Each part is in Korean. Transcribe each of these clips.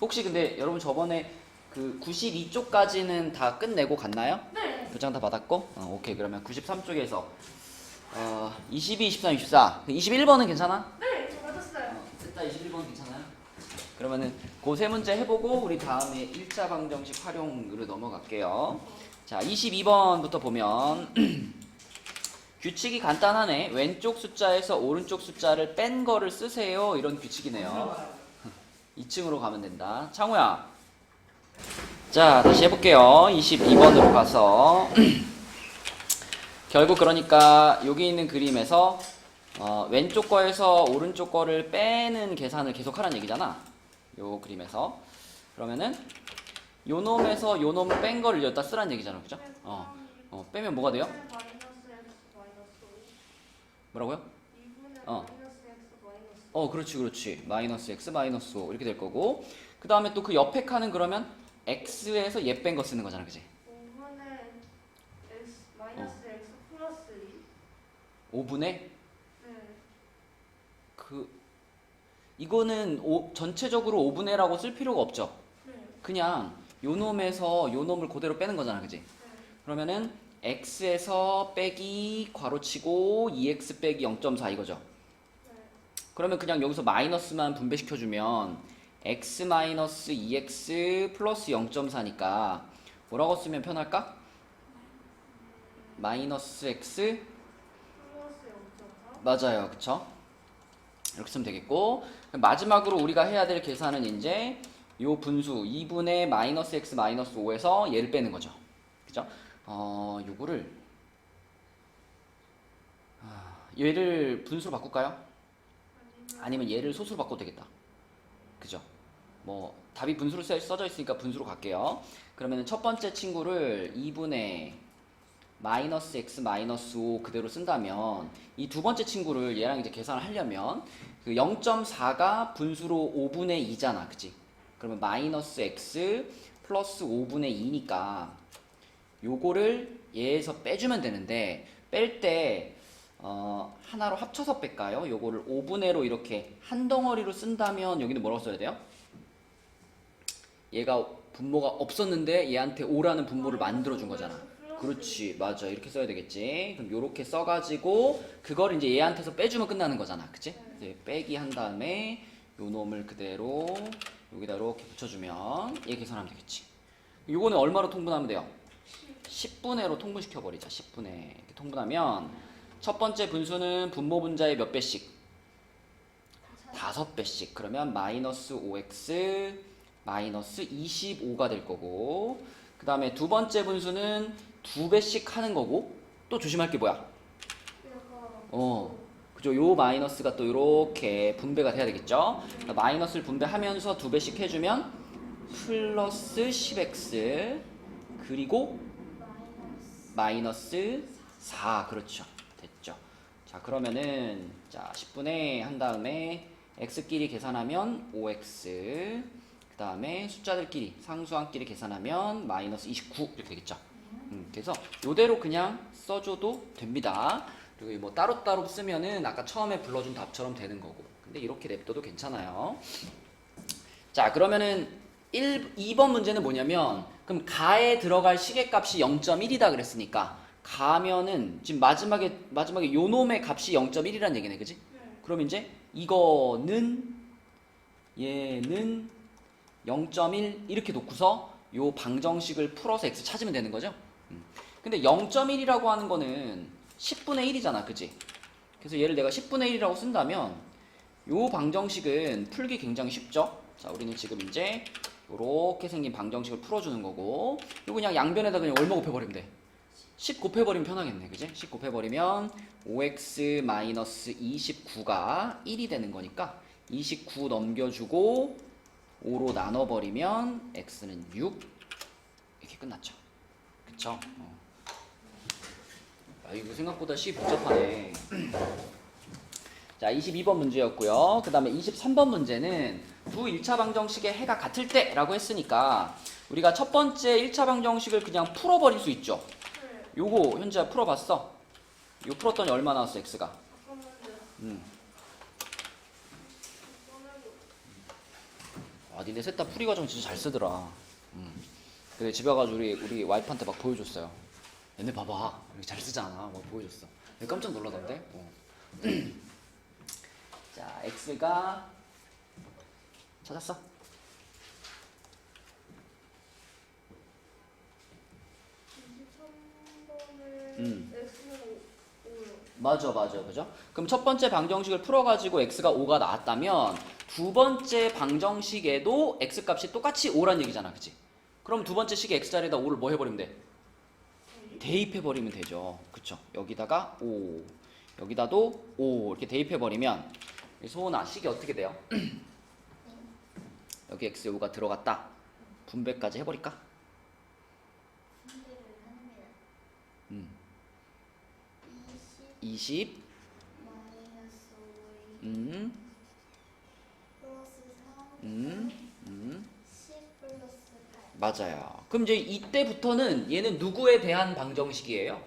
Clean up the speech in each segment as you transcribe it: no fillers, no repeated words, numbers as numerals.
혹시 근데 여러분 저번에 그 92쪽까지는 다 끝내고 갔나요? 네. 교장 다 받았고? 오케이. 그러면 93쪽에서 22, 23, 24. 21번은 괜찮아? 네, 저 맞았어요. 됐다. 21번 괜찮아요? 그러면은 그 세 문제 해보고 우리 다음에 1차 방정식 활용으로 넘어갈게요. 자, 22번부터 보면 규칙이 간단하네. 왼쪽 숫자에서 오른쪽 숫자를 뺀 거를 쓰세요. 이런 규칙이네요. 2층으로 가면 된다. 창우야. 자, 다시 해볼게요. 22번으로 가서 결국 그러니까 여기 있는 그림에서 왼쪽 거에서 오른쪽 거를 빼는 계산을 계속 하라는 얘기잖아. 요 그림에서. 그러면은 요 놈에서 요 놈 뺀 거를 여기다 쓰라는 얘기잖아. 그죠? 빼면 뭐가 돼요? 마이너스 x 마이너스 5. 뭐라고요? 2분의 어. 마이너스 x 마이너스 5. 그렇지, 그렇지. 마이너스 x 마이너스 5 이렇게 될 거고. 그 다음에 또 그 옆에 칸은 그러면 x에서 얘 뺀 거 쓰는 거잖아. 그지? 5분의 x 마이너스 x 플러스 2. 5분의 네. 이거는 전체적으로 5분의라고 쓸 필요가 없죠. 네. 그냥 요 놈에서 요 놈을 그대로 빼는 거잖아. 그지? 네. 그러면은 x에서 빼기 괄호치고 2x 빼기 0.4 이거죠. 네. 그러면 그냥 여기서 마이너스만 분배시켜주면 x 마이너스 2x 플러스 0.4니까 뭐라고 쓰면 편할까? 마이너스 x 플러스 0.4. 맞아요. 그쵸? 이렇게 쓰면 되겠고, 마지막으로 우리가 해야 될 계산은 이제 요 분수 2분의 마이너스 x 마이너스 5에서 얘를 빼는 거죠. 그죠? 요거를 얘를 분수로 바꿀까요? 아니면 얘를 소수로 바꿔도 되겠다. 그죠? 뭐 답이 분수로 써져 있으니까 분수로 갈게요. 그러면 첫 번째 친구를 2분의 마이너스 x 마이너스 5 그대로 쓴다면 이 두 번째 친구를 얘랑 이제 계산을 하려면 그 0.4가 분수로 5분의 2잖아. 그치? 그러면 마이너스 x 플러스 5분의 2니까 요거를 얘에서 빼주면 되는데 뺄 때 하나로 합쳐서 뺄까요? 요거를 5분의로 이렇게 한 덩어리로 쓴다면 여기는 뭐라고 써야 돼요? 얘가 분모가 없었는데 얘한테 5라는 분모를 만들어준 거잖아. 그렇지, 맞아. 이렇게 써야 되겠지. 그럼 요렇게 써가지고 그걸 이제 얘한테서 빼주면 끝나는 거잖아. 그치? 이제 빼기 한 다음에 요 놈을 그대로 여기다 이렇게 붙여주면 얘 계산하면 되겠지. 요거는 얼마로 통분하면 돼요? 10분의로 통분시켜버리자. 10분의 이렇게 통분하면 첫 번째 분수는 분모 분자의 몇 배씩? 5배씩. 그러면 마이너스 5x 마이너스 25가 될 거고, 그 다음에 두 번째 분수는 2배씩 하는 거고, 또 조심할 게 뭐야? 그죠? 요 마이너스가 또 이렇게 분배가 돼야 되겠죠? 그러니까 마이너스를 분배하면서 2배씩 해주면 플러스 10x 그리고 마이너스 4. 그렇죠. 됐죠. 자, 그러면은 자 10분의 한 다음에 x끼리 계산하면 5x 그 다음에 숫자들끼리 상수항끼리 계산하면 마이너스 29 이렇게 되겠죠. 그래서 요대로 그냥 써줘도 됩니다. 그리고 뭐 따로따로 쓰면은 아까 처음에 불러준 답처럼 되는 거고, 근데 이렇게 냅둬도 괜찮아요. 자, 그러면은 2번 문제는 뭐냐면, 그럼 가에 들어갈 시계값이 0.1이다 그랬으니까 가면은 지금 마지막에 요 놈의 값이 0.1이라는 얘기네. 그지? 그럼 이제 이거는 얘는 0.1 이렇게 놓고서 요 방정식을 풀어서 x 찾으면 되는 거죠. 근데 0.1이라고 하는 거는 10분의 1이잖아. 그치? 그래서 얘를 내가 10분의 1이라고 쓴다면 요 방정식은 풀기 굉장히 쉽죠. 자, 우리는 지금 이제 요렇게 생긴 방정식을 풀어주는 거고, 요 그냥 양변에다 그냥 얼마 곱해버리면 돼? 10 곱해버리면 편하겠네. 그지? 10 곱해버리면 5x-29가 1이 되는 거니까 29 넘겨주고 5로 나눠버리면 x는 6 이렇게 끝났죠. 그쵸? 이거 생각보다 시 복잡하네. 자, 22번 문제였고요. 그 다음에 23번 문제는 두 1차 방정식의 해가 같을 때 라고 했으니까 우리가 첫 번째 1차 방정식을 그냥 풀어버릴 수 있죠. 요거 현재야 풀어봤어? 이거 풀었더니 얼마 나왔어 x가? 니네 셋 다 풀이 과정 진짜 잘 쓰더라. 그래 집에 가가지고 우리 와이프한테 막 보여줬어요. 얘네 봐봐 이렇게 잘 쓰잖아. 막 보여줬어. 깜짝 놀라던데. 자 x가 찾았어? 23번에 X는 5요. 맞아 그죠? 그럼 첫 번째 방정식을 풀어가지고 x가 5가 나왔다면 두 번째 방정식에도 x 값이 똑같이 5란 얘기잖아, 그치? 그럼 두 번째 식에 x 자리에다 5를 뭐 해버리면 돼? 대입해버리면 되죠. 그쵸? 여기다가 5, 여기다도 5 이렇게 대입해버리면 소은아 식이 어떻게 돼요? 여기 x에 5가 들어갔다. 분배까지 해버릴까? 분배를 하면 음. 20 20 마이너스 5 음, 플러스 3 음. 10 플러스 8 맞아요. 그럼 이제 이때부터는 얘는 누구에 대한 방정식이에요?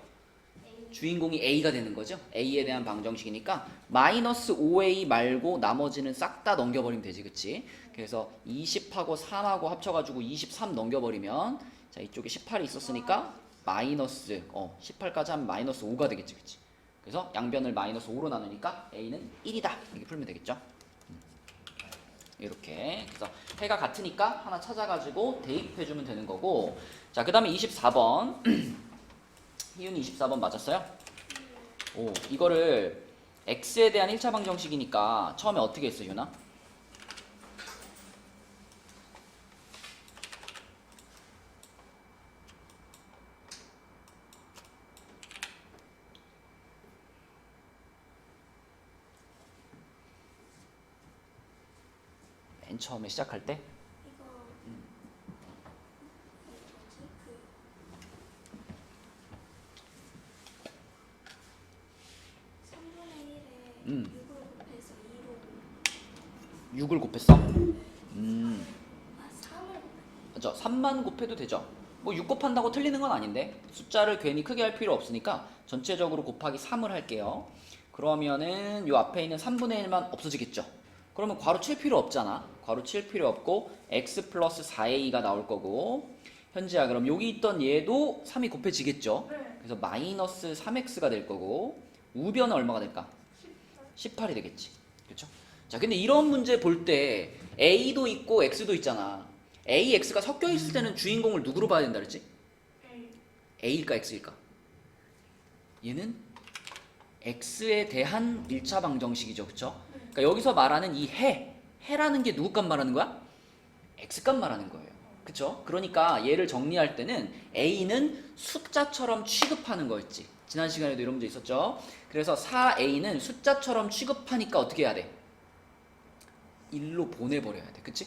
A 주인공이 A가 되는 거죠. A에 대한 방정식이니까 마이너스 5A 말고 나머지는 싹 다 넘겨버리면 되지, 그치? 그래서 20하고 3하고 합쳐가지고 23 넘겨버리면 자 이쪽에 18이 있었으니까 마이너스 18까지 하면 마이너스 5가 되겠지, 그치? 그래서 양변을 마이너스 5로 나누니까 A는 1이다 이렇게 풀면 되겠죠. 이렇게 그래서 해가 같으니까 하나 찾아가지고 대입해주면 되는 거고. 자 그 다음에 24번 희윤이 24번 맞았어요? 오, 이거를 x에 대한 1차 방정식이니까 처음에 어떻게 했어, 희윤아? 맨 처음에 시작할 때? 이거 뭐지? 3분의 1에 6을 곱해서 2로 6을 곱했어? 3을 곱해 그죠? 3만 곱해도 되죠? 뭐 6 곱한다고 틀리는 건 아닌데 숫자를 괜히 크게 할 필요 없으니까 전체적으로 곱하기 3을 할게요. 그러면은 요 앞에 있는 3분의 1만 없어지겠죠? 그러면 괄호 칠 필요 없잖아. 괄호 칠 필요 없고 x 플러스 4a가 나올 거고. 현지야 그럼 여기 있던 얘도 3이 곱해지겠죠? 네. 그래서 마이너스 3x가 될 거고 우변은 얼마가 될까? 18이 되겠지. 그렇죠? 자, 근데 이런 문제 볼 때 a도 있고 x도 있잖아. a, x가 섞여 있을 때는 주인공을 누구로 봐야 된다 그랬지? A. a일까 x일까? 얘는 x에 대한 1차 방정식이죠. 그렇죠? 그러니까 여기서 말하는 이 해라는 게 누구 값 말하는 거야? x 값 말하는 거예요. 그쵸? 그러니까 얘를 정리할 때는 a는 숫자처럼 취급하는 거였지. 지난 시간에도 이런 문제 있었죠? 그래서 4a는 숫자처럼 취급하니까 어떻게 해야 돼? 1로 보내버려야 돼. 그치?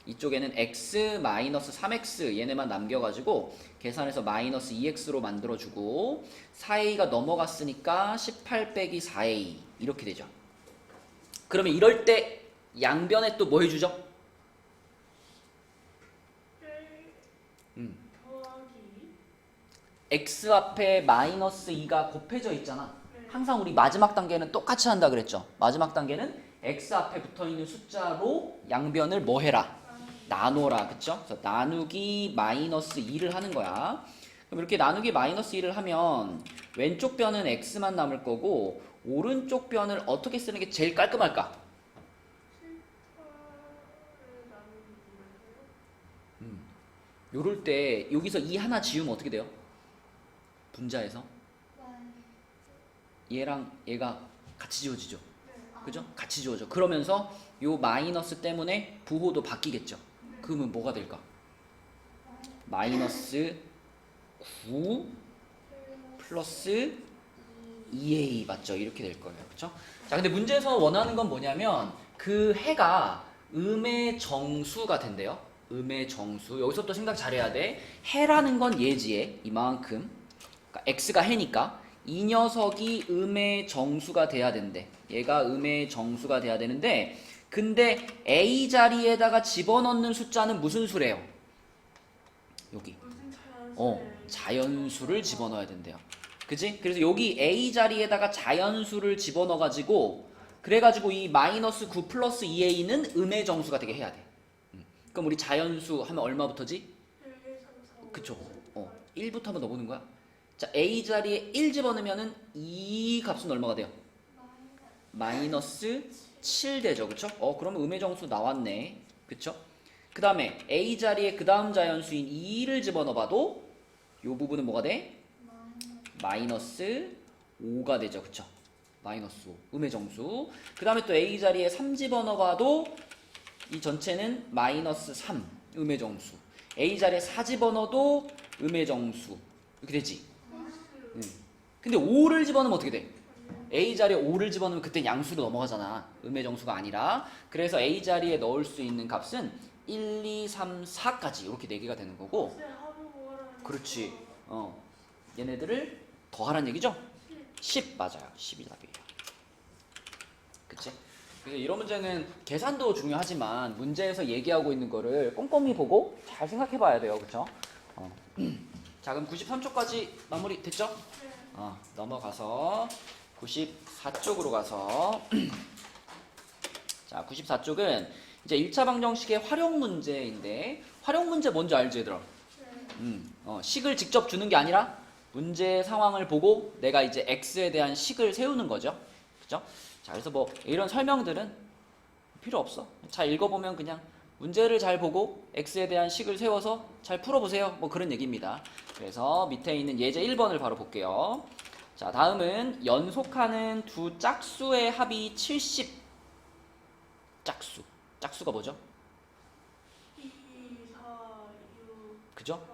이쪽에는 x 마이너스 3x 얘네만 남겨가지고 계산해서 마이너스 2x로 만들어주고 4a가 넘어갔으니까 18 빼기 4a 이렇게 되죠. 그러면 이럴 때 양변에 또 뭐 해주죠? 더하기. x 앞에 마이너스 2가 곱해져 있잖아. 항상 우리 마지막 단계는 똑같이 한다 그랬죠. 마지막 단계는 x 앞에 붙어있는 숫자로 양변을 뭐 해라? 나눠라. 그쵸? 그래서 나누기 마이너스 2를 하는 거야. 그럼 이렇게 나누기 마이너스 2를 하면 왼쪽 변은 x만 남을 거고 오른쪽 변을 어떻게 쓰는 게 제일 깔끔할까? 18을 나누기. 요럴 때 여기서 2 하나 지우면 어떻게 돼요? 분자에서 얘랑 얘가 같이 지워지죠. 그죠? 같이 지워져. 그러면서 요 마이너스 때문에 부호도 바뀌겠죠. 그러면 뭐가 될까? 마이너스 9 플러스 2a 맞죠? 이렇게 될 거예요. 그렇죠? 자, 근데 문제에서 원하는 건 뭐냐면 그 해가 음의 정수가 된대요. 음의 정수. 여기서 또 생각 잘해야 돼. 해라는 건 예지에 이만큼. 그러니까 x가 해니까 이 녀석이 음의 정수가 돼야 된대. 얘가 음의 정수가 돼야 되는데 근데 a 자리에다가 집어넣는 숫자는 무슨 수래요? 여기. 무슨 자연수? 자연수를 집어넣어야 된대요. 그지? 그래서 여기 a 자리에다가 자연수를 집어넣어가지고 그래가지고 이 마이너스 9 플러스 2a는 음의 정수가 되게 해야 돼. 그럼 우리 자연수 하면 얼마부터지? 1, 2, 3, 4, 5, 그쵸. 1부터 한번 넣어보는 거야. 자, A 자리에 1 집어넣으면은 이 값은 얼마가 돼요? 마이너스 7 되죠. 그쵸? 그러면 음의정수 나왔네. 그쵸? 그 다음에 A 자리에 그 다음 자연수인 2를 집어넣어봐도 요 부분은 뭐가 돼? 마이너스 5가 되죠. 그쵸? 마이너스 5. 음의정수. 그 다음에 또 A 자리에 3 집어넣어봐도 이 전체는 마이너스 3. 음의정수. A 자리에 4 집어넣어도 음의정수. 이렇게 되지? 근데 5를 집어넣으면 어떻게 돼? A 자리에 5를 집어넣으면 그때 양수로 넘어가잖아. 음의정수가 아니라. 그래서 A 자리에 넣을 수 있는 값은 1, 2, 3, 4까지 이렇게 4개가 되는 거고. 네, 하루 뭐하라는 그렇지. 얘네들을 더하라는 얘기죠? 10 맞아요. 10이 답이에요. 그치? 그래서 이런 문제는 계산도 중요하지만 문제에서 얘기하고 있는 거를 꼼꼼히 보고 잘 생각해 봐야 돼요. 그쵸? 자, 그럼 93쪽까지 마무리 됐죠? 넘어가서 94쪽으로 가서 자, 94쪽은 이제 1차 방정식의 활용 문제인데 활용 문제 뭔지 알지 얘들아? 식을 직접 주는 게 아니라 문제 상황을 보고 내가 이제 x에 대한 식을 세우는 거죠. 그죠? 자, 그래서 뭐 이런 설명들은 필요 없어. 잘 읽어보면 그냥 문제를 잘 보고 x에 대한 식을 세워서 잘 풀어보세요. 뭐 그런 얘기입니다. 그래서 밑에 있는 예제 1번을 바로 볼게요. 자, 다음은 연속하는 두 짝수의 합이 70 짝수. 짝수가 뭐죠? 2, 4, 6, 그죠?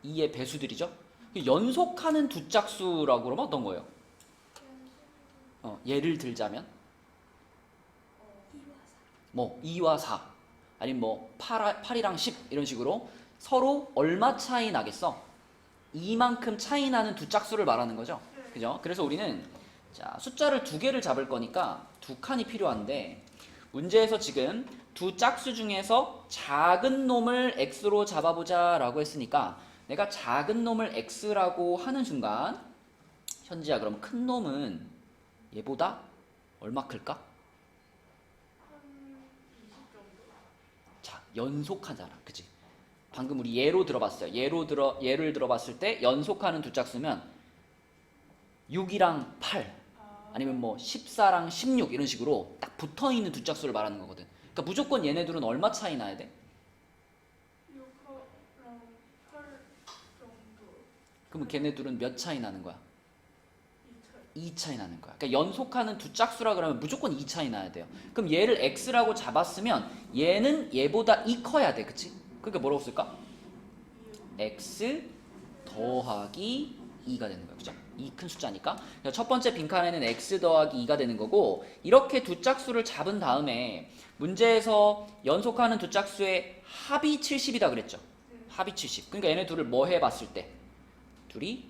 8. 2의 배수들이죠? 연속하는 두 짝수라고 그러면 어떤 거예요? 예를 들자면 뭐 2와 4 아니면 뭐 8이랑 10 이런 식으로 서로 얼마 차이 나겠어? 이만큼 차이 나는 두 짝수를 말하는 거죠. 그죠? 그래서 우리는 자, 숫자를 두 개를 잡을 거니까 두 칸이 필요한데 문제에서 지금 두 짝수 중에서 작은 놈을 x로 잡아보자 라고 했으니까 내가 작은 놈을 x라고 하는 순간 현지야, 그럼 큰 놈은 얘보다 얼마 클까? 한 20 정도. 자, 연속하잖아. 그치? 방금 우리 예로 들어봤어요. 예를 들어봤을 때 연속하는 두 짝수면 6이랑 8 아니면 뭐 14랑 16 이런 식으로 딱 붙어있는 두 짝수를 말하는 거거든. 그러니까 무조건 얘네들은 얼마 차이 나야 돼? 6랑 8 정도. 그러면 걔네들은 몇 차이 나는 거야? 2차이. 2 차이 나는 거야. 그러니까 연속하는 두 짝수라 그러면 무조건 2 차이 나야 돼요. 그럼 얘를 x라고 잡았으면 얘는 얘보다 2 커야 돼. 그치? 그러니까 뭐라고 쓸까? x 더하기 2가 되는 거야. 그죠? 2 큰 숫자니까. 그래서 첫 번째 빈칸에는 x 더하기 2가 되는 거고 이렇게 두 짝수를 잡은 다음에 문제에서 연속하는 두 짝수의 합이 70이다 그랬죠? 합이 70. 그러니까 얘네 둘을 뭐 해봤을 때? 둘이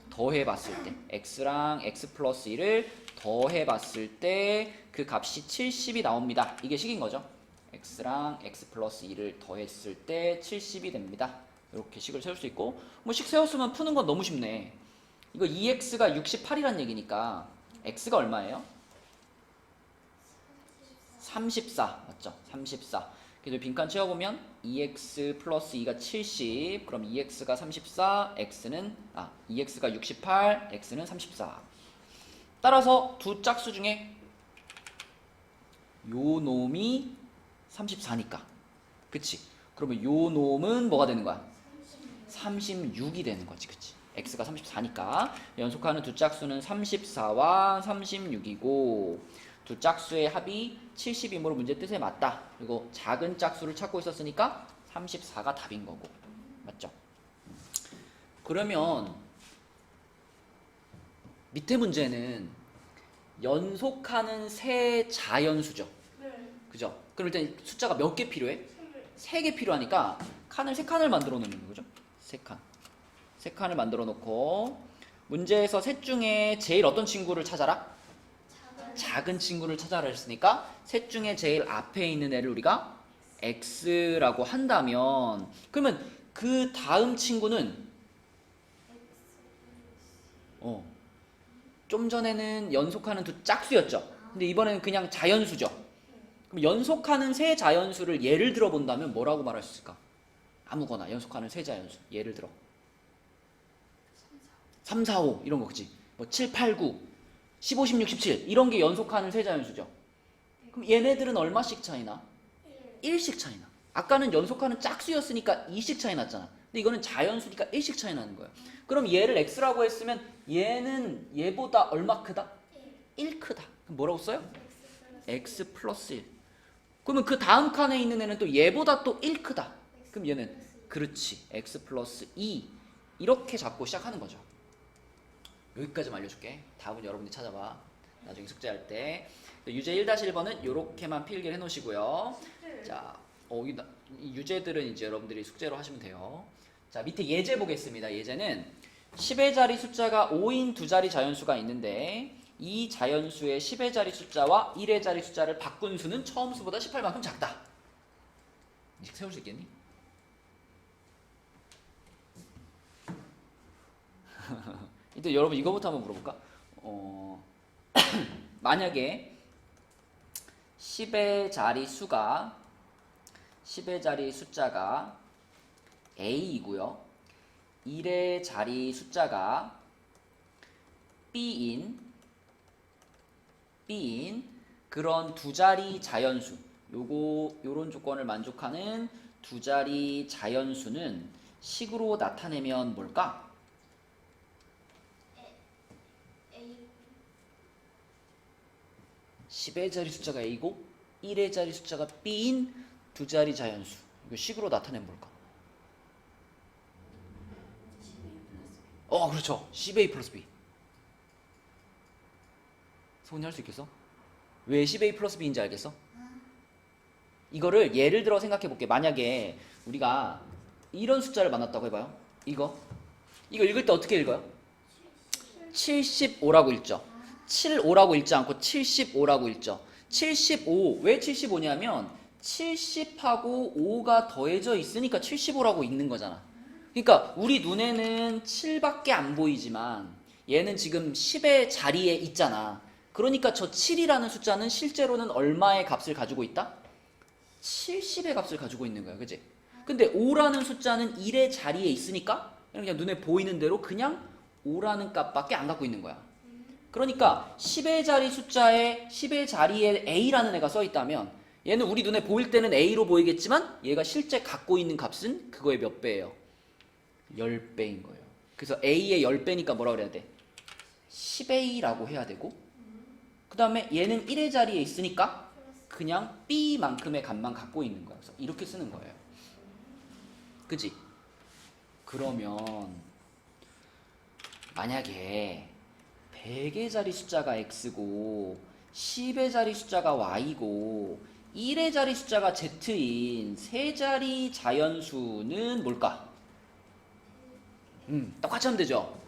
더해봤을 때 x랑 x 플러스 1을 더해봤을 때 그 값이 70이 나옵니다. 이게 식인 거죠. x랑 x 플러스 2를 더했을 때 70이 됩니다. 이렇게 식을 세울 수 있고 뭐 식 세웠으면 푸는 건 너무 쉽네. 이거 2x가 68이란 얘기니까 x가 얼마예요? 34 맞죠? 34. 그래서 빈칸 채워보면 2x 플러스 2가 70 그럼 2x가 34 2x가 68 x는 34. 따라서 두 짝수 중에 요 놈이 34니까 그치? 그러면 요 놈은 뭐가 되는 거야? 36이 되는 거지. 그치? x가 34니까 연속하는 두 짝수는 34와 36이고 두 짝수의 합이 70이므로 문제 뜻에 맞다. 그리고 작은 짝수를 찾고 있었으니까 34가 답인 거고. 맞죠? 그러면 밑에 문제는 연속하는 세 자연수죠. 네. 그죠? 그럼 일단 숫자가 몇 개 필요해? 3개. 3개 필요하니까 칸을 3칸을 만들어 놓는 거죠. 3칸. 3칸을 만들어 놓고 문제에서 셋 중에 제일 어떤 친구를 찾아라? 작은 친구를 찾아라 했으니까 셋 중에 제일 앞에 있는 애를 우리가 x라고 한다면 그러면 그 다음 친구는 좀 전에는 연속하는 두 짝수였죠. 근데 이번에는 그냥 자연수죠. 그럼 연속하는 세 자연수를 예를 들어 본다면 뭐라고 말할 수 있을까? 아무거나 연속하는 세 자연수 예를 들어 3, 4, 5 이런 거 그치? 뭐 7, 8, 9, 15, 16, 17 이런 게 연속하는 세 자연수죠. 그럼 얘네들은 얼마씩 차이나? 1씩 차이나. 아까는 연속하는 짝수였으니까 2씩 차이 났잖아. 근데 이거는 자연수니까 1씩 차이 나는 거야. 그럼 얘를 x라고 했으면 얘는 얘보다 얼마 크다? 1 크다. 그럼 뭐라고 써요? x 플러스 1. 그러면 그 다음 칸에 있는 애는 또 얘보다 또 1 크다. 그럼 얘는 그렇지. x 플러스 2 이렇게 잡고 시작하는 거죠. 여기까지만 알려줄게. 답은 여러분들이 찾아봐. 나중에 숙제할 때. 유제 1-1번은 이렇게만 필기를 해놓으시고요. 자, 이 유제들은 이제 여러분들이 숙제로 하시면 돼요. 자, 밑에 예제 보겠습니다. 예제는 10의 자리 숫자가 5인 두 자리 자연수가 있는데 이 자연수의 10의 자리 숫자와 1의 자리 숫자를 바꾼 수는 처음 수보다 18만큼 작다. 이제 세울 수 있겠니? 일단 여러분 이거부터 한번 물어볼까? 만약에 10의 자리 숫자가 A이고요. 1의 자리 숫자가 B인 그런 두 자리 자연수, 요런 조건을 만족하는 두 자리 자연수는 식으로 나타내면 뭘까? 10의 자리 숫자가 A고 1의 자리 숫자가 B인 두 자리 자연수. 이거 식으로 나타내면 뭘까? 그렇죠. 10A 플러스 B. 소은이 할 수 있겠어? 왜 10A 플러스 B인지 알겠어? 이거를 예를 들어 생각해 볼게. 만약에 우리가 이런 숫자를 만났다고 해봐요. 이거 읽을 때 어떻게 읽어요? 75라고 읽죠. 75라고 읽지 않고 75라고 읽죠. 75. 왜 75냐면 70하고 5가 더해져 있으니까 75라고 읽는 거잖아. 그러니까 우리 눈에는 7밖에 안 보이지만 얘는 지금 10의 자리에 있잖아. 그러니까 저 7이라는 숫자는 실제로는 얼마의 값을 가지고 있다? 70의 값을 가지고 있는 거야. 그치? 근데 5라는 숫자는 1의 자리에 있으니까 그냥 눈에 보이는 대로 그냥 5라는 값밖에 안 갖고 있는 거야. 그러니까 10의 자리 숫자에 10의 자리에 A라는 애가 써 있다면 얘는 우리 눈에 보일 때는 A로 보이겠지만 얘가 실제 갖고 있는 값은 그거의 몇 배예요? 10배인 거예요. 그래서 A의 10배니까 뭐라 그래야 돼? 10A라고 해야 되고 그 다음에 얘는 1의 자리에 있으니까 그냥 B만큼의 값만 갖고 있는 거야. 그래서 이렇게 쓰는 거예요. 그치? 그러면 만약에 100의 자리 숫자가 X고 10의 자리 숫자가 Y고 1의 자리 숫자가 Z인 세 자리 자연수는 뭘까? 똑같이 하면 되죠.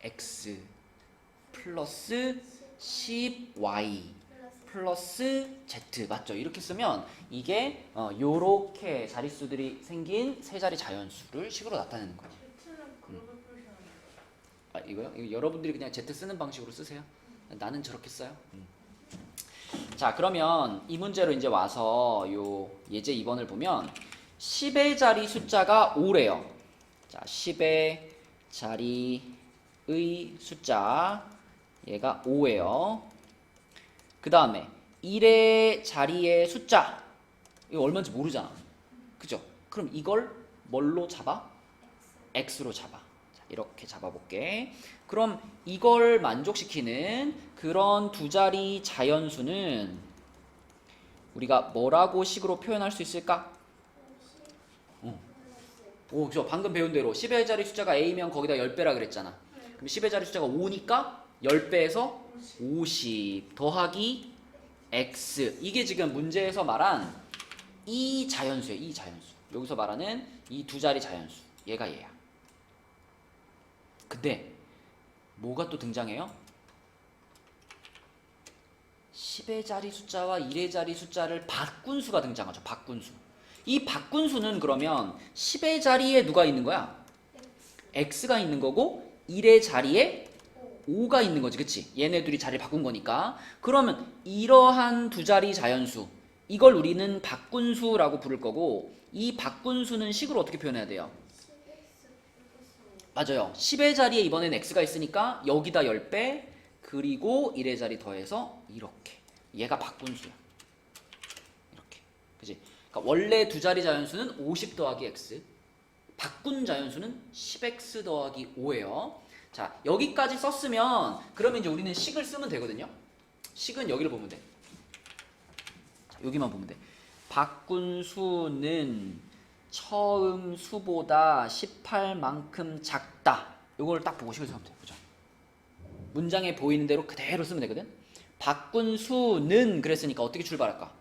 100X 플러스 10Y 플러스 Z 맞죠? 이렇게 쓰면 이게 요렇게 자릿수들이 생긴 세 자리 자연수를 식으로 나타내는 거예요. Z는 그걸로 표시하는 거야. 이거요? 이거 여러분들이 그냥 Z 쓰는 방식으로 쓰세요. 나는 저렇게 써요. 자, 그러면 이 문제로 이제 와서 요 예제 2번을 보면 10의 자리 숫자가 5래요. 자, 10의 자리의 숫자 얘가 5예요. 그 다음에 1의 자리의 숫자 이거 얼마인지 모르잖아. 그죠? 그럼 이걸 뭘로 잡아? X로 잡아. 자, 이렇게 잡아볼게. 그럼 이걸 만족시키는 그런 두 자리 자연수는 우리가 뭐라고 식으로 표현할 수 있을까? 그죠? 방금 배운 대로 10의 자리 숫자가 A면 거기다 10배라 그랬잖아. 그럼 10의 자리 숫자가 5니까 10배에서 50 더하기 X. 이게 지금 문제에서 말한 이 자연수예요. 이 자연수. 여기서 말하는 이 두 자리 자연수. 얘가 얘야. 근데 뭐가 또 등장해요? 10의 자리 숫자와 1의 자리 숫자를 바꾼 수가 등장하죠. 바꾼 수. 이 바꾼 수는 그러면 10의 자리에 누가 있는 거야? X가 있는 거고 1의 자리에 5가 있는 거지, 그치? 얘네들이 자리 바꾼 거니까. 그러면 이러한 두 자리 자연수, 이걸 우리는 바꾼 수라고 부를 거고, 이 바꾼 수는 식으로 어떻게 표현해야 돼요? 10x 플러스 맞아요. 10의 자리에 이번엔 x가 있으니까 여기다 10배, 그리고 1의 자리 더해서 이렇게. 얘가 바꾼 수야. 이렇게. 그치? 그러니까 원래 두 자리 자연수는 50 더하기 x, 바꾼 자연수는 10x 더하기 5예요. 자, 여기까지 썼으면 그러면 이제 우리는 식을 쓰면 되거든요. 식은 여기를 보면 돼. 자, 여기만 보면 돼. 바꾼 수는 처음 수보다 18만큼 작다. 이걸 딱 보고 식을 쓰면 돼. 보자. 문장에 보이는 대로 그대로 쓰면 되거든. 바꾼 수는 그랬으니까 어떻게 출발할까?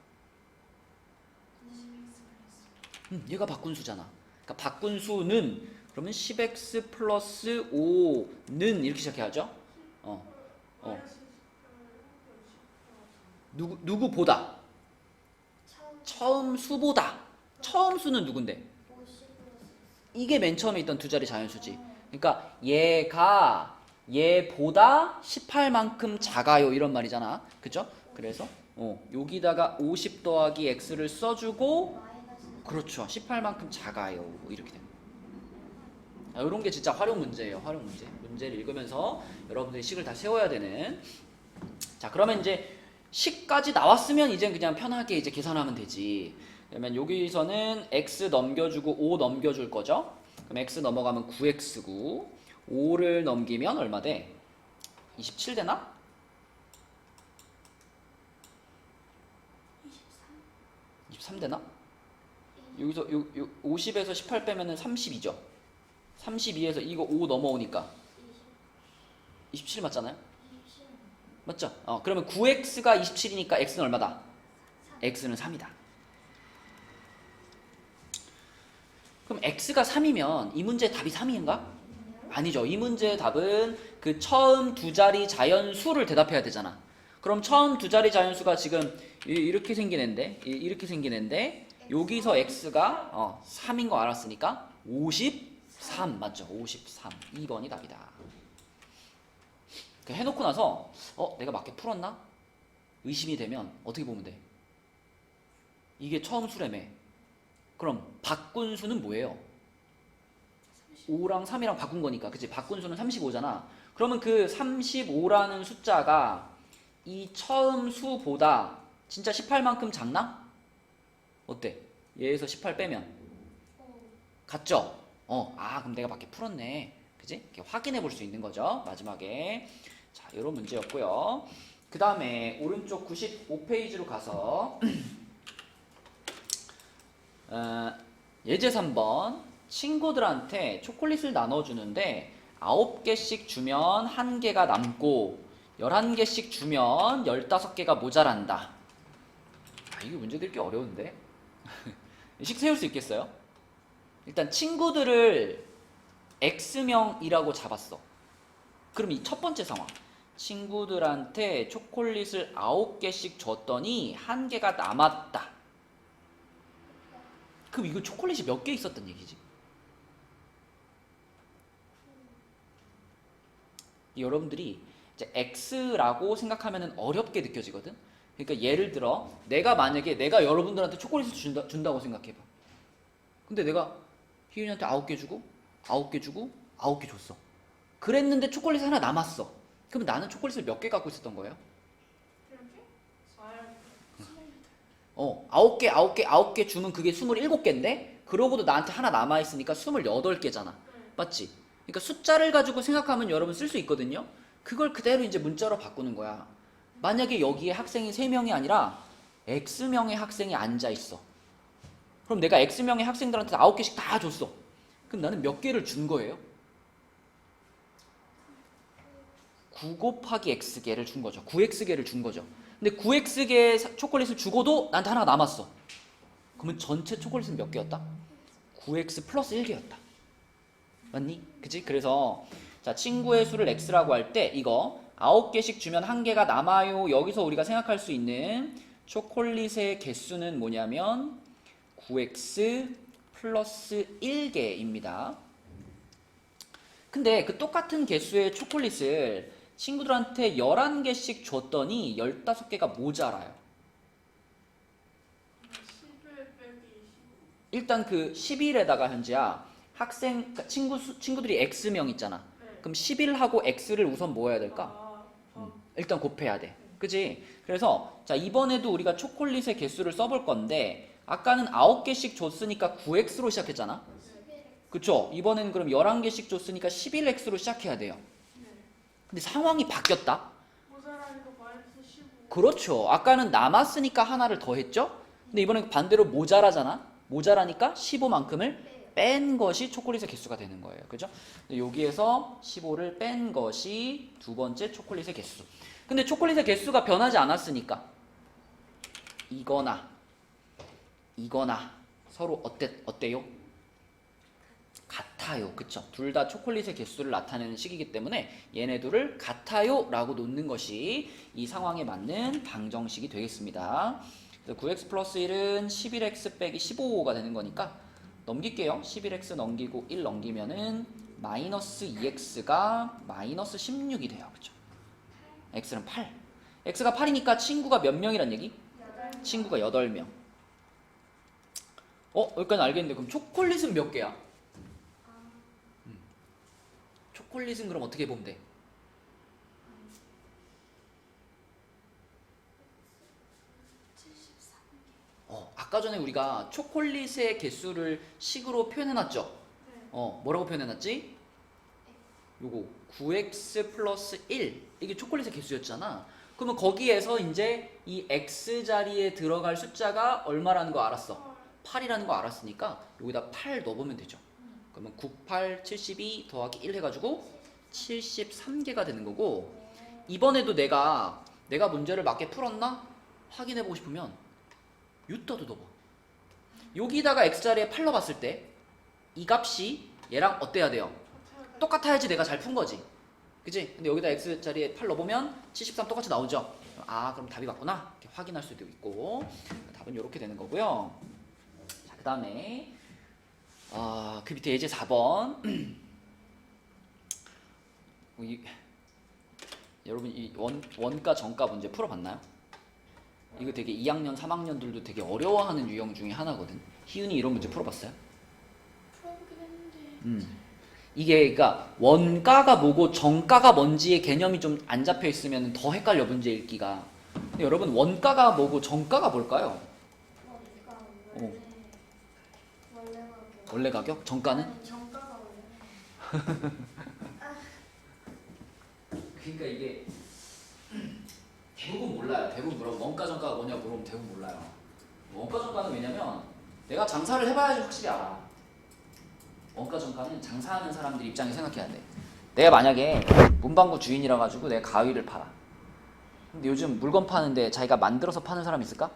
얘가 바꾼 수잖아. 그러니까 바꾼 수는 그러면 10x 플러스 5는 이렇게 시작해야죠. 누구보다? 처음 수보다. 처음 수는 누군데? 50 플러스 이게 맨 처음에 있던 두 자리 자연수지. 그러니까 얘가 얘보다 18만큼 작아요 이런 말이잖아. 그죠? 그래서 여기다가 50 더하기 x를 써주고 마이너스 그렇죠. 18만큼 작아요. 이렇게 됩니다. 이런 게 진짜 활용 문제예요. 활용 문제. 문제를 읽으면서 여러분들이 식을 다 세워야 되는. 자, 그러면 이제 식까지 나왔으면 이제 그냥 편하게 이제 계산하면 되지. 그러면 여기서는 x 넘겨주고 5 넘겨줄 거죠. 그럼 x 넘어가면 9x고 5를 넘기면 얼마 돼? 27 되나? 23 되나? 여기서 50에서 18 빼면은 32죠. 32에서 이거 5 넘어오니까 27 맞잖아요? 27 맞죠? 그러면 9x가 27이니까 x는 얼마다? x는 3이다. 그럼 x가 3이면 이 문제 답이 3인가? 아니죠. 이 문제의 답은 그 처음 두 자리 자연수를 대답해야 되잖아. 그럼 처음 두 자리 자연수가 지금 이렇게 생긴 앤데, 이렇게 생긴 앤데 여기서 x가 3인 거 알았으니까 53 맞죠? 53. 2번이 답이다. 해놓고 나서 내가 맞게 풀었나? 의심이 되면 어떻게 보면 돼? 이게 처음 수래매. 그럼 바꾼 수는 뭐예요? 5랑 3이랑 바꾼 거니까. 그치? 바꾼 수는 35잖아. 그러면 그 35라는 숫자가 이 처음 수보다 진짜 18만큼 작나? 어때? 얘에서 18 빼면 같죠? 그럼 내가 맞게 풀었네. 그치? 이렇게 확인해 볼 수 있는 거죠. 마지막에. 자, 이런 문제였고요. 그 다음에 오른쪽 95페이지로 가서 예제 3번. 친구들한테 초콜릿을 나눠주는데 9개씩 주면 1개가 남고 11개씩 주면 15개가 모자란다. 이게 문제들이 꽤 어려운데? 식 세울 수 있겠어요? 일단 친구들을 X명이라고 잡았어. 그럼 이 첫 번째 상황. 친구들한테 초콜릿을 9개씩 줬더니 1개가 남았다. 그럼 이거 초콜릿이 몇 개 있었단 얘기지? 여러분들이 이제 X라고 생각하면 어렵게 느껴지거든? 그러니까 예를 들어 내가 만약에 내가 여러분들한테 초콜릿을 준다고 생각해봐. 근데 내가 희윤이한테 9개 주고 9개 주고 9개 줬어. 그랬는데 초콜릿 하나 남았어. 그럼 나는 초콜릿을 몇 개 갖고 있었던 거예요? 9개 주면 그게 27개인데 그러고도 나한테 하나 남아있으니까 28개잖아. 맞지? 그러니까 숫자를 가지고 생각하면 여러분 쓸 수 있거든요. 그걸 그대로 이제 문자로 바꾸는 거야. 만약에 여기에 학생이 3명이 아니라 X명의 학생이 앉아있어. 그럼 내가 X명의 학생들한테 9개씩 다 줬어. 그럼 나는 몇 개를 준 거예요? 9 곱하기 X개를 준 거죠. 9X개를 준 거죠. 근데 9X개 초콜릿을 주고도 나한테 하나 남았어. 그러면 전체 초콜릿은 몇 개였다? 9X 플러스 1개였다. 맞니? 그치? 그래서 자, 친구의 수를 X라고 할 때 이거 9개씩 주면 1개가 남아요. 여기서 우리가 생각할 수 있는 초콜릿의 개수는 뭐냐면 9X 플러스 1개입니다. 근데 그 똑같은 개수의 초콜릿을 친구들한테 11개씩 줬더니 15개가 모자라요. 11 빼기 15. 일단 그 11에다가 현재야 학생 그러니까 친구들이 X명 있잖아. 네. 그럼 11하고 X를 우선 뭐 해야 될까? 일단 곱해야 돼. 그치? 그래서 자 이번에도 우리가 초콜릿의 개수를 써볼 건데 아까는 9개씩 줬으니까 9X로 시작했잖아. 그쵸? 이번에는 그럼 11개씩 줬으니까 11X로 시작해야 돼요. 네. 근데 상황이 바뀌었다? 모자라니까 마이너스 15. 그렇죠. 아까는 남았으니까 하나를 더 했죠? 근데 이번엔 반대로 모자라잖아? 모자라니까 15만큼을 뺀 것이 초콜릿의 개수가 되는 거예요. 그죠? 여기에서 15를 뺀 것이 두 번째 초콜릿의 개수. 근데 초콜릿의 개수가 변하지 않았으니까 이거나 서로 어때요? 같아요. 그쵸? 둘 다 초콜릿의 개수를 나타내는 식이기 때문에 얘네 둘을 같아요 라고 놓는 것이 이 상황에 맞는 방정식이 되겠습니다. 9x 플러스 1은 11x 빼기 15가 되는 거니까 넘길게요. 11x 넘기고 1 넘기면은 마이너스 2x가 마이너스 16이 돼요. 그쵸? x는 8. x가 8이니까 친구가 몇 명이란 얘기? 친구가 8명. 여기까지 알겠는데 그럼 초콜릿은 몇 개야? 초콜릿은 그럼 어떻게 보면 돼? 아까 전에 우리가 초콜릿의 개수를 식으로 표현해놨죠? 네. 뭐라고 표현해놨지? 요거 9x 플러스 1 이게 초콜릿의 개수였잖아. 그러면 거기에서 이제 이 x 자리에 들어갈 숫자가 얼마라는 거 알았어? 8이라는 거 알았으니까 여기다 8 넣어보면 되죠. 그러면 98, 72 더하기 1 해가지고 73개가 되는 거고 이번에도 내가 문제를 맞게 풀었나? 확인해보고 싶으면 여기다도 넣어봐. 여기다가 x자리에 8 넣어봤을 때 이 값이 얘랑 어때야 돼요? 똑같아야지 내가 잘 푼 거지. 그치? 근데 여기다 x자리에 8 넣어보면 73 똑같이 나오죠? 그럼 답이 맞구나. 이렇게 확인할 수도 있고 답은 이렇게 되는 거고요. 자, 그 다음에 그 밑에 예제 4번 여러분 이 원가 정가 문제 풀어봤나요? 이거 되게 2학년 3학년들도 되게 어려워하는 유형 중에 하나거든. 희윤이 이런 문제 풀어봤어요? 풀어보긴 했는데 이게 그러니까 원가가 뭐고 정가가 뭔지의 개념이 좀 안 잡혀 있으면 더 헷갈려 문제 읽기가. 근데 여러분 원가가 뭐고 정가가 뭘까요? 원가 원래 가격 원래 가격? 정가는? 아니 정가가 원래 그러니까 이게 대부분 몰라요. 대부분 물어보면 원가 정가가 뭐냐고 물어보면 대부분 몰라요. 원가 정가는 왜냐면 내가 장사를 해봐야지 확실히 알아. 원가 정가는 장사하는 사람들 입장에 생각해야 돼. 내가 만약에 문방구 주인이라 가지고 내가 가위를 팔아. 근데 요즘 물건 파는데 자기가 만들어서 파는 사람 있을까?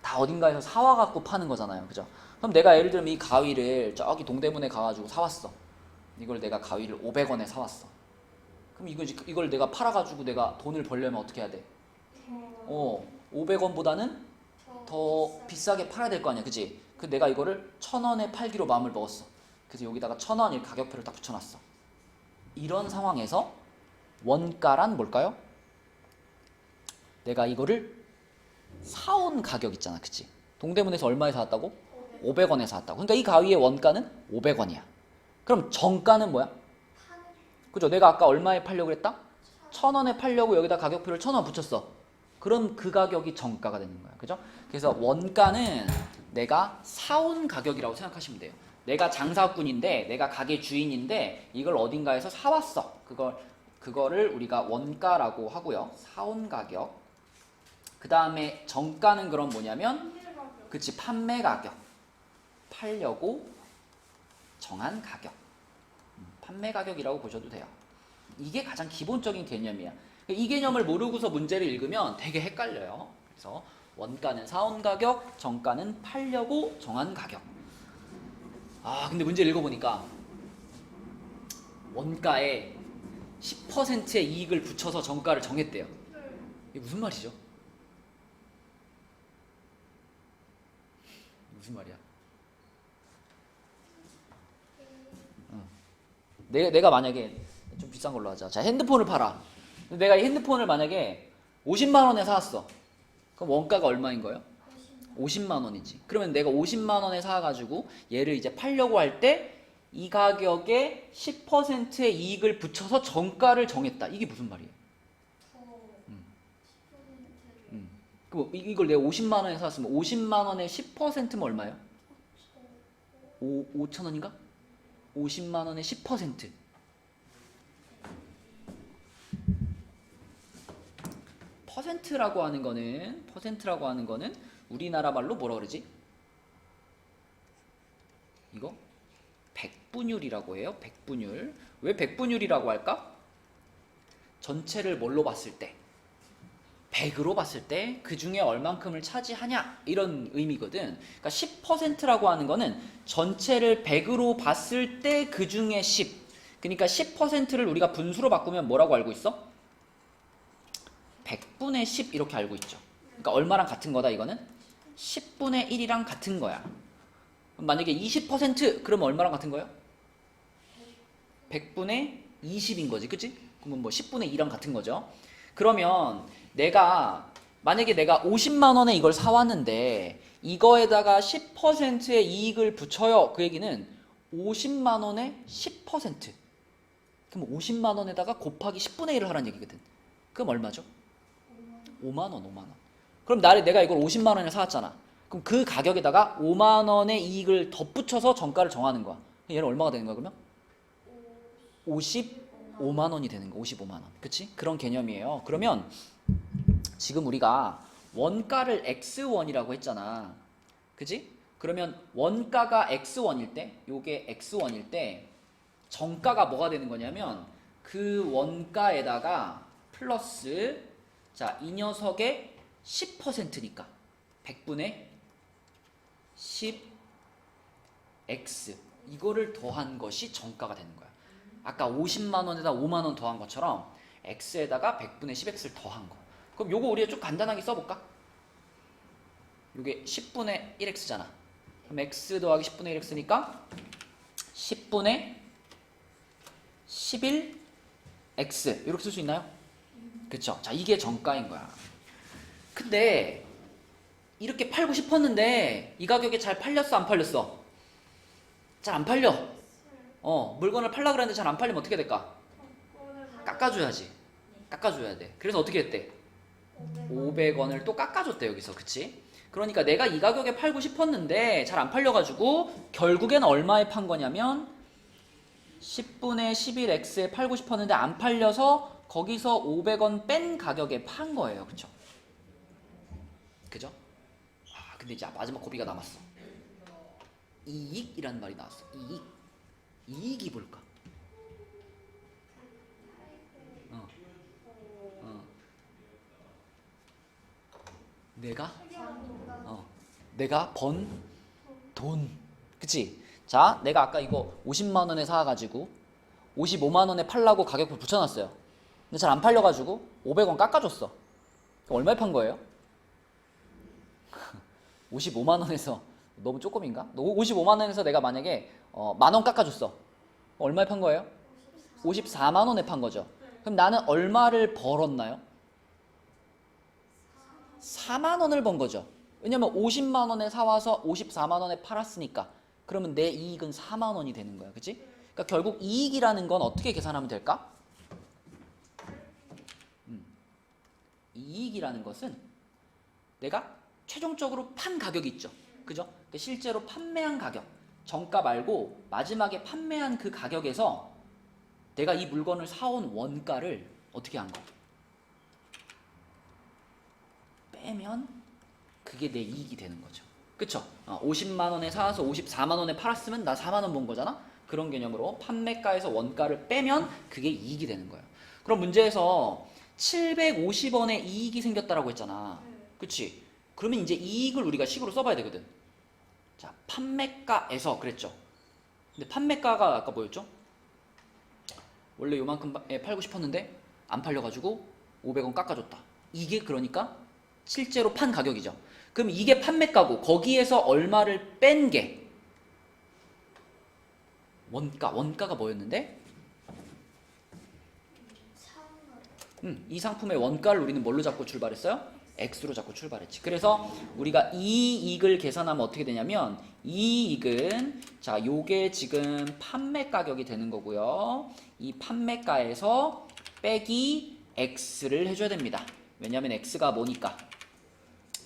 다 어딘가에서 사와갖고 파는 거잖아요. 그죠? 그럼 내가 예를 들면 이 가위를 저기 동대문에 가가지고 사왔어. 이걸 내가 가위를 500원에 사왔어. 그럼 이걸 내가 팔아가지고 내가 돈을 벌려면 어떻게 해야 돼? 500원보다는 더 비싸게 팔아야 될 거 아니야. 그치? 그 내가 이거를 1000원에 팔기로 마음을 먹었어. 그래서 여기다가 1000원 가격표를 딱 붙여놨어. 이런 상황에서 원가란 뭘까요? 내가 이거를 사온 가격 있잖아. 그치? 동대문에서 얼마에 사왔다고? 500원에 사왔다고. 그러니까 이 가위의 원가는 500원이야. 그럼 정가는 뭐야? 그죠? 내가 아까 얼마에 팔려고 그랬다? 1000원에 팔려고 여기다 가격표를 1000원 붙였어. 그럼 그 가격이 정가가 되는 거야. 그죠? 그래서 원가는 내가 사온 가격이라고 생각하시면 돼요. 내가 장사꾼인데, 내가 가게 주인인데 이걸 어딘가에서 사왔어. 그거를 우리가 원가라고 하고요. 사온 가격. 그 다음에 정가는 그럼 뭐냐면 그치, 판매 가격. 팔려고 정한 가격. 판매 가격이라고 보셔도 돼요. 이게 가장 기본적인 개념이야. 이 개념을 모르고서 문제를 읽으면 되게 헷갈려요. 그래서 원가는 사온 가격, 정가는 팔려고 정한 가격. 근데 문제를 읽어보니까 원가에 10%의 이익을 붙여서 정가를 정했대요. 이게 무슨 말이죠? 무슨 말이야? 내가 만약에 좀 비싼 걸로 하자. 자, 핸드폰을 팔아. 내가 이 핸드폰을 만약에 50만 원에 사왔어. 그럼 원가가 얼마인 거예요? 50만 원이지. 그러면 내가 50만 원에 사가지고 얘를 이제 팔려고 할 때 이 가격에 10%의 이익을 붙여서 정가를 정했다. 이게 무슨 말이에요? 더 음. 10%를 그럼 이걸 내가 50만 원에 사왔으면 50만 원의 10%면 얼마예요? 5천 원인가? 50만 원의 10%. 퍼센트라고 하는 거는 우리나라 말로 뭐라 그러지? 이거 백분율이라고 해요. 백분율. 왜 백분율이라고 할까? 전체를 뭘로 봤을 때 100으로 봤을 때 그 중에 얼만큼을 차지하냐 이런 의미거든. 그러니까 10%라고 하는 거는 전체를 100으로 봤을 때 그 중에 10. 그러니까 10%를 우리가 분수로 바꾸면 뭐라고 알고 있어? 100분의 10 이렇게 알고 있죠. 그러니까 얼마랑 같은 거다 이거는? 10분의 1이랑 같은 거야. 그럼 만약에 20% 그러면 얼마랑 같은 거예요? 100분의 20인 거지. 그치? 그러면 뭐 10분의 2랑 같은 거죠. 그러면 만약에 내가 50만 원에 이걸 사왔는데 이거에다가 10%의 이익을 붙여요. 그 얘기는 50만 원에 10%. 그럼 50만 원에다가 곱하기 10분의 1을 하라는 얘기거든. 그럼 얼마죠? 5만 원. 그럼 내가 이걸 50만 원에 사왔잖아. 그럼 그 가격에다가 5만 원의 이익을 덧붙여서 정가를 정하는 거야. 얘는 얼마가 되는 거야 그러면? 55만 원이 되는 거야. 55만 원. 그치? 그런 개념이에요. 그러면 지금 우리가 원가를 X1이라고 했잖아. 그치? 그러면 원가가 X1일 때, 요게 X1일 때 정가가 뭐가 되는 거냐면 그 원가에다가 플러스 자, 이 녀석의 10%니까 100분의 10x 이거를 더한 것이 정가가 되는 거야. 아까 50만 원에다 5만 원 더한 것처럼 x에다가 100분의 10x를 더한 거. 그럼 요거 우리가 좀 간단하게 써볼까? 요게 10분의 1x잖아. 그럼 x 더하기 10분의 1x니까 10분의 11x 이렇게 쓸 수 있나요? 그쵸? 자, 이게 정가인 거야. 근데 이렇게 팔고 싶었는데 이 가격에 잘 팔렸어, 안 팔렸어? 잘 안 팔려. 물건을 팔라 그랬는데 잘 안 팔리면 어떻게 될까? 깎아줘야지. 깎아줘야 돼. 그래서 어떻게 했대? 500원을 또 깎아줬대 여기서. 그치? 그러니까 내가 이 가격에 팔고 싶었는데 잘 안 팔려가지고 결국엔 얼마에 판 거냐면 10분의 11x에 팔고 싶었는데 안 팔려서 거기서 500원 뺀 가격에 판 거예요. 그쵸? 그죠? 근데 이제 마지막 고비가 남았어. 이익이라는 말이 나왔어. 이익이 뭘까? 내가 번 돈. 그치? 자, 내가 아까 이거 50만 원에 사가지고 55만 원에 팔라고 가격표 붙여놨어요. 근데 잘 안 팔려가지고 500원 깎아줬어. 그럼 얼마에 판 거예요? 55만 원에서 너무 조금인가? 55만 원에서 내가 만약에 만 원 깎아줬어. 얼마에 판 거예요? 54만 원에 판 거죠. 그럼 나는 얼마를 벌었나요? 4만 원을 번 거죠. 왜냐면 50만 원에 사와서 54만 원에 팔았으니까. 그러면 내 이익은 4만 원이 되는 거야. 그치? 그러니까 결국 이익이라는 건 어떻게 계산하면 될까? 이익이라는 것은 내가 최종적으로 판 가격이 있죠. 그죠? 그러니까 실제로 판매한 가격, 정가 말고 마지막에 판매한 그 가격에서 내가 이 물건을 사온 원가를 어떻게 한 거야? 빼면 그게 내 이익이 되는 거죠. 그쵸? 50만 원에 사와서 54만 원에 팔았으면 나 4만 원 번 거잖아? 그런 개념으로 판매가에서 원가를 빼면 그게 이익이 되는 거예요. 그럼 문제에서 750원의 이익이 생겼다라고 했잖아. 그치? 그러면 이제 이익을 우리가 식으로 써봐야 되거든. 자, 판매가에서 그랬죠. 근데 판매가가 아까 뭐였죠? 원래 요만큼에 팔고 싶었는데 안 팔려가지고 500원 깎아줬다. 이게 그러니까 실제로 판 가격이죠. 그럼 이게 판매가고 거기에서 얼마를 뺀 게 원가가 뭐였는데? 이 상품의 원가를 우리는 뭘로 잡고 출발했어요? X로 잡고 출발했지. 그래서 우리가 이익을 계산하면 어떻게 되냐면 이익은 자 요게 지금 판매 가격이 되는 거고요. 이 판매가에서 빼기 X를 해줘야 됩니다. 왜냐면 X가 뭐니까?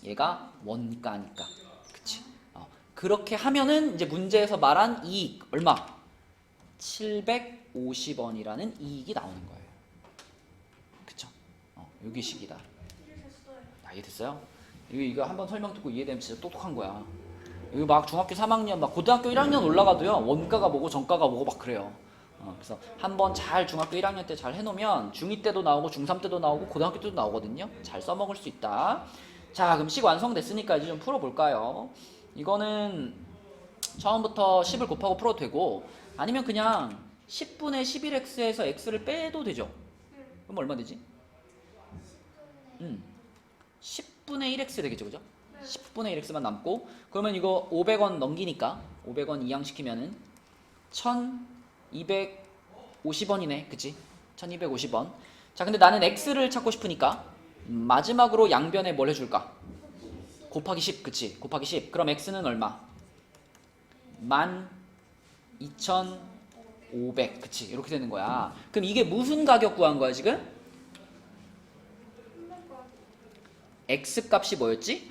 얘가 원가니까. 그치? 그렇게 하면은 이제 문제에서 말한 이익 얼마? 750원이라는 이익이 나오는 거예요. 그쵸? 여기 식이다. 이해됐어요. 이해됐어요? 이거 한번 설명 듣고 이해되면 진짜 똑똑한 거야. 이거 막 중학교 3학년, 막 고등학교 1학년 올라가도요, 원가가 뭐고 정가가 뭐고 막 그래요. 그래서 한번 잘 중학교 1학년 때 잘 해놓으면 중2 때도 나오고 중3 때도 나오고 고등학교 때도 나오거든요. 잘 써먹을 수 있다. 자, 그럼 식 완성됐으니까 이제 좀 풀어볼까요? 이거는 처음부터 10을 곱하고 풀어도 되고 아니면 그냥 10분의 11x에서 x를 빼도 되죠. 그럼 얼마 되지? 10분의 1x 되겠죠, 그죠? 10분의 1x만 남고 그러면 이거 500원 넘기니까 500원 이항시키면은 1250원이네, 그치? 1250원. 자, 근데 나는 x를 찾고 싶으니까 마지막으로 양변에 뭘 해줄까? 곱하기 10, 그치? 곱하기 10. 그럼 x는 얼마? 12,500, 그치? 이렇게 되는 거야. 그럼 이게 무슨 가격 구한 거야 지금? x 값이 뭐였지?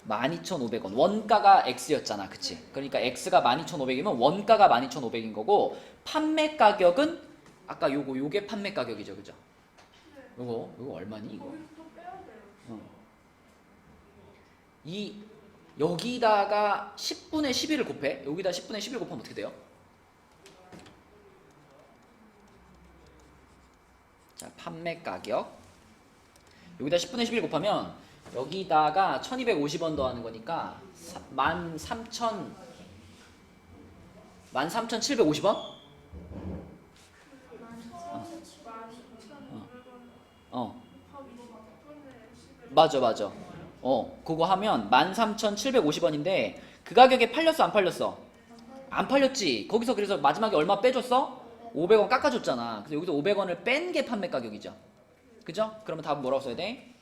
12,500원. 원가가 x였잖아, 그치? 그러니까 x가 12,500이면 원가가 12,500인 거고 판매 가격은 아까 요게 판매 가격이죠, 그죠? 요거 얼마니 이거? 거기서 또 빼야 돼요. 여기다가 10분의 11을 곱해. 여기다 10분의 11을 곱하면 어떻게 돼요? 자, 판매 가격. 여기다 10분의 11 곱하면 여기다가 1250원 더하는 거니까 13,750원? 맞아. 그거 하면 13,750원인데 그 가격에 팔렸어, 안 팔렸어? 안 팔렸지. 거기서 그래서 마지막에 얼마 빼줬어? 500원 깎아줬잖아. 그래서 여기서 500원을 뺀 게 판매 가격이죠. 그죠? 그러면 답은 뭐라고 써야 돼?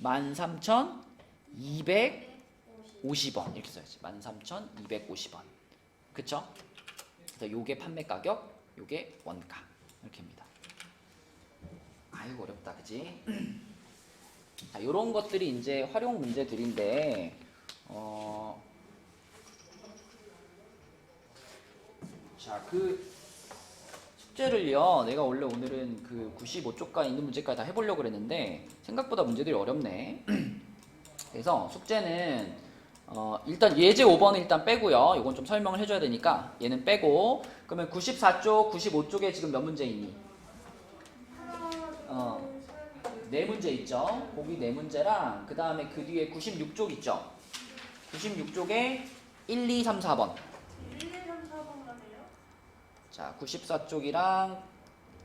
13,250원 이렇게 써야지. 13,250원. 그쵸? 그래서 요게 판매 가격, 요게 원가. 이렇게입니다. 아이고 어렵다, 그지? 자, 요런 것들이 이제 활용 문제들인데 자, 그 숙제를요, 내가 원래 오늘은 그 95쪽까지 있는 문제까지 다 해보려고 그랬는데 생각보다 문제들이 어렵네. 그래서 숙제는 일단 예제 5번은 일단 빼고요. 이건 좀 설명을 해줘야 되니까 얘는 빼고, 그러면 94쪽, 95쪽에 지금 몇 문제 있니? 네 문제 있죠. 거기 네 문제랑 그 다음에 그 뒤에 96쪽 있죠. 96쪽에 1, 2, 3, 4번. 1, 2, 3, 4번 가네요. 자, 94쪽이랑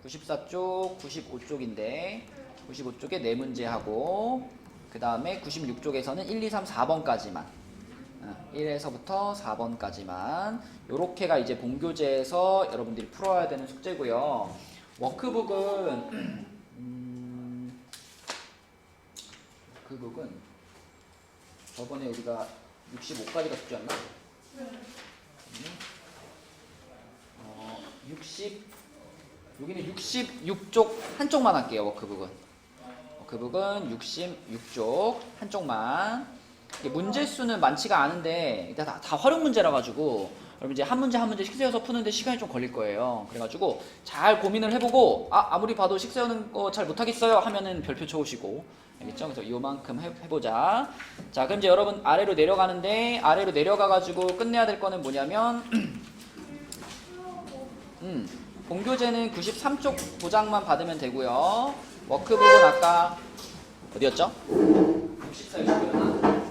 94쪽, 95쪽인데 95쪽에 네 문제 하고 그 다음에 96쪽에서는 1, 2, 3, 4번까지만 1에서부터 4번까지만 요렇게가 이제 본교재에서 여러분들이 풀어야 되는 숙제고요. 워크북은 저번에 우리가 65까지가 숙제였나? 네. 여기는 66쪽 한쪽만 할게요. 워크북은 66쪽 한쪽만. 문제 수는 많지가 않은데 일단 다 활용 문제라 가지고 여러분 이제 한 문제 식세워서 푸는데 시간이 좀 걸릴 거예요. 그래가지고 잘 고민을 해보고 아무리 봐도 식세우는 거 잘 못하겠어요 하면은 별표 쳐오시고, 알겠죠? 그래서 요만큼 해보자. 자, 그럼 이제 여러분 아래로 내려가는데 아래로 내려가가지고 끝내야 될 거는 뭐냐면 본교재는 93쪽 도장만 받으면 되고요. 워크북은 아까 어디였죠? 64 유치고요.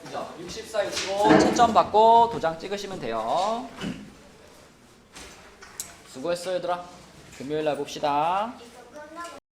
그죠? 64 유치고 채점 받고 도장 찍으시면 돼요. 수고했어 얘들아. 금요일날 봅시다.